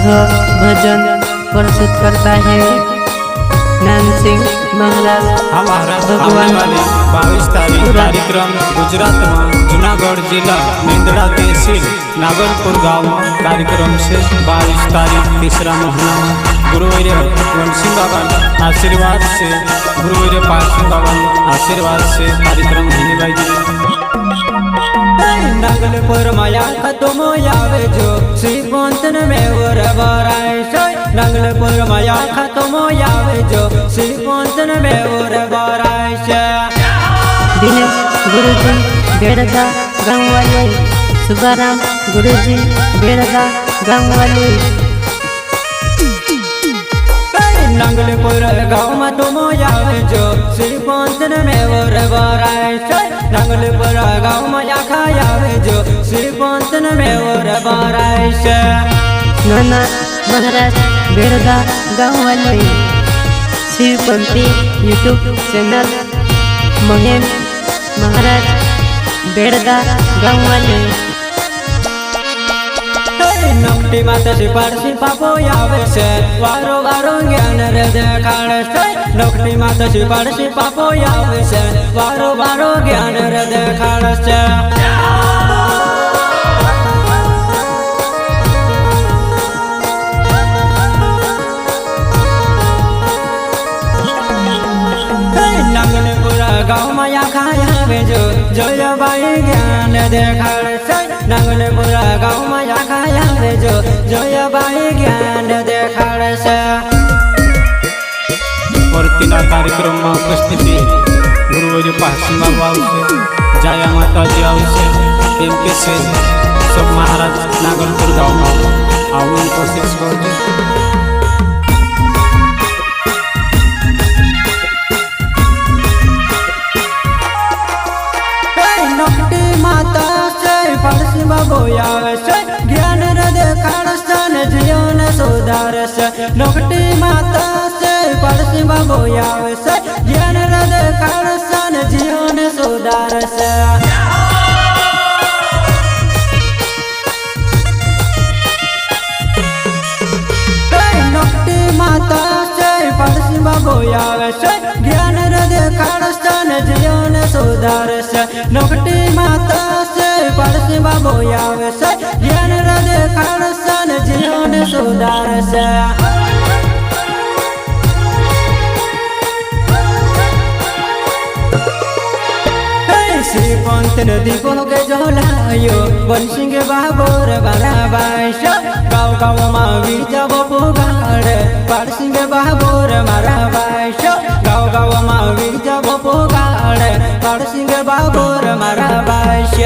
भजन प्रस्तुत करता है नानसिंह महाराज। हमारा भगवान वाले 22 तारीख कार्यक्रम गुजरात में जूनागढ़ जिला मेंदड़ा तहसील नागलपुर गाँव में कार्यक्रम से 22 तारीख तीसरा महीना में गुरुवार वंशी बाबा आशीर्वाद से गुरुवार पार्थिव बाबा आशीर्वाद से कार्यक्रम होने वाले। नागलपुर माया खत्म आवे जो श्रीपंथन में वर बराय नागलपुर माया खत्म आवे जो श्रीपंथन में वर बराय दिनेश गुरुजी बेड़दा गाँव वाले, सुबाराम गुरुजी बेड़दा गाँव वाले। नागलपुर गाँव में तुम आवे जो श्रीपंथन में वर बराय नागलपुर गाँव में आखा आवे जो श्रीपंथन में वर बराय नाना महाराज बेड़दा गाँव वाले, शिवपंथी यूट्यूब चैनल महेम महाराज बेड़दा गाँव वाले। नमटी माता से पारसी पापो आवे से वारो वारो ज्ञान रे देखाड़ से नमटी माता से पारसी पापो आवे से वारो वारो ज्ञान रे देखाड़ से नागलपुरा गाँव में खाया वे जो जोया बाई ज्ञान देखाड़ से नागलपुरा गाँव में खाया वे जो जोया बाई ज्ञान देखाड़ से। और तीना कार्यक्रम में उपस्थिति गुरुवार पार्थिव बाबा आवशे, जाया माता जी आवशे, एम के से सब महाराज नागलपुर गाँव में आवવાની कोशिश करજો। पारसी बाबो आवे से ज्ञान रे देखाड़ सन जीवन सुधार से नोकटी माता से पारसी बाबो आवे से ज्ञान रे देखाड़ सन जीवन सुधार से। नोकटी माता से पारसी बाबो आवे से ज्ञान रे देखाड़ सन जीवन सुधार से नोकटी माता से पारसी बाबो आवे से ज्ञान रे देखाड़ सन जीवन सुधार से। श्रीपंथ नदी के जलायो बंसिंग बाबोर बराबाश गाँव गाँव मावी जब पुगाड़ पारसिंग बाबोर मराबाश गाँव गाँव मावी जब पुगाड़ पारसिंग बाबोर मराबाश।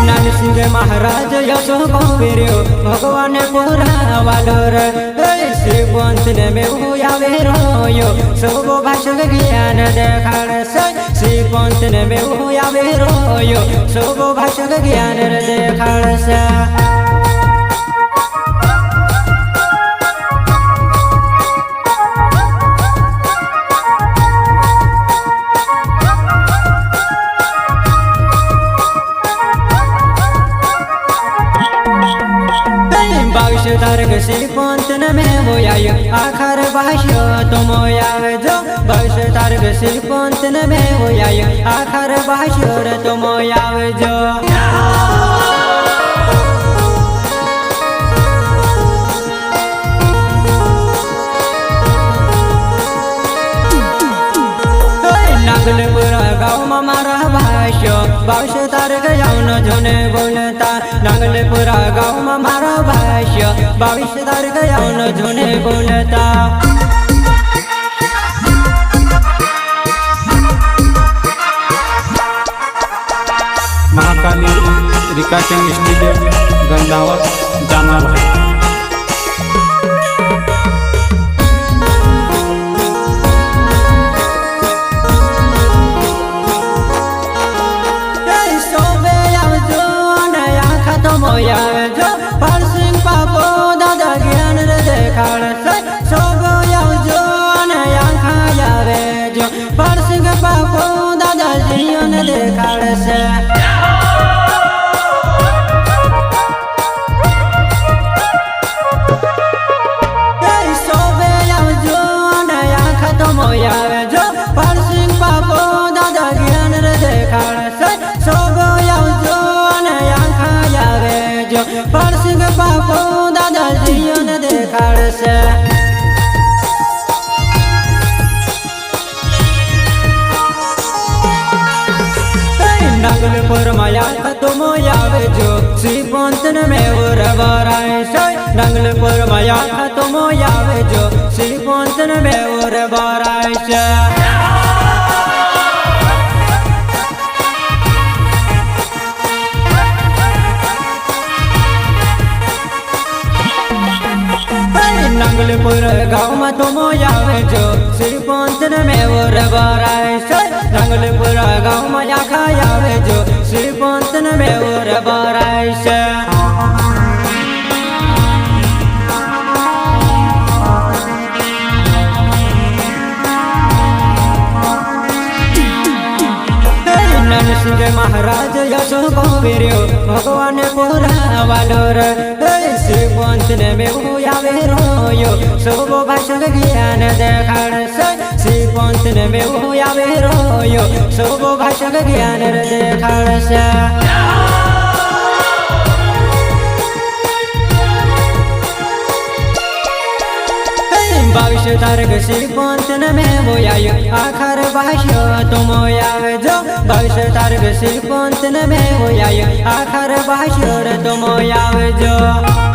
नानसिंह महाराज यशो कौवीर्यो भगवान पुरा वालो रे श्रीपंथ में आवे रोयो सब भाषा ज्ञान देखाड़ से श्रीपंथ में आवे रोयो सब भाषा ज्ञान देखाड़ से। तारक श्रीपंथन में वो आयो आखर भाष्य तुम आवे जो भविष्य तारक श्रीपंथन में वो आयो आखर भाष्य तुम आवे जो। नागलपुरा गाँव में मारा भाष्य भविष्य तारक जाऊन जोने बोलता नागलपुरा गाँव में मारा भाष्य भविष्य तारक जाऊन जोने बोलता। महाकाली रिकॉर्डिंग स्टूडियो गंदावत जाना भाई। देखाड़ से सब जो नया खाया रे જીવન દેખાડશે સોબે આવજો અને આખા તો મોયાવે જો પરસિંગ બાપો દાદા જ્ઞાન દેખાડશે સોબે આવજો અને આખા આવે જો પરસિંગ બાપો દાદા જીવન દેખાડશે नागलपुर माया खत्म आवे जो श्रीपंतन में और बराय से नागलपुर माया खत्म आवे जो श्रीपंतन में और बराय से नागलपुर गाँव में तुम आवे जो श्रीपंतन में और बराय से नागलपुर गाँव में आखा आवे जो श्रीपंतन में और बराय से सिंह महाराज यशो गोवीर्यो भगवान पुरा वालोर श्रीपंतन में आवे रोयो सोबो भाषण ज्ञान देखाड़से श्रीपंतन में आवे रोयो सोबो भाषण ज्ञान देखाड़से भविष्य तारक श्रीपंतन में वो आयो आखर भाष्य तुम आवे जो भविष्य तारक श्रीपंतन में वो आयो आखर भाष्य तुम आवे जो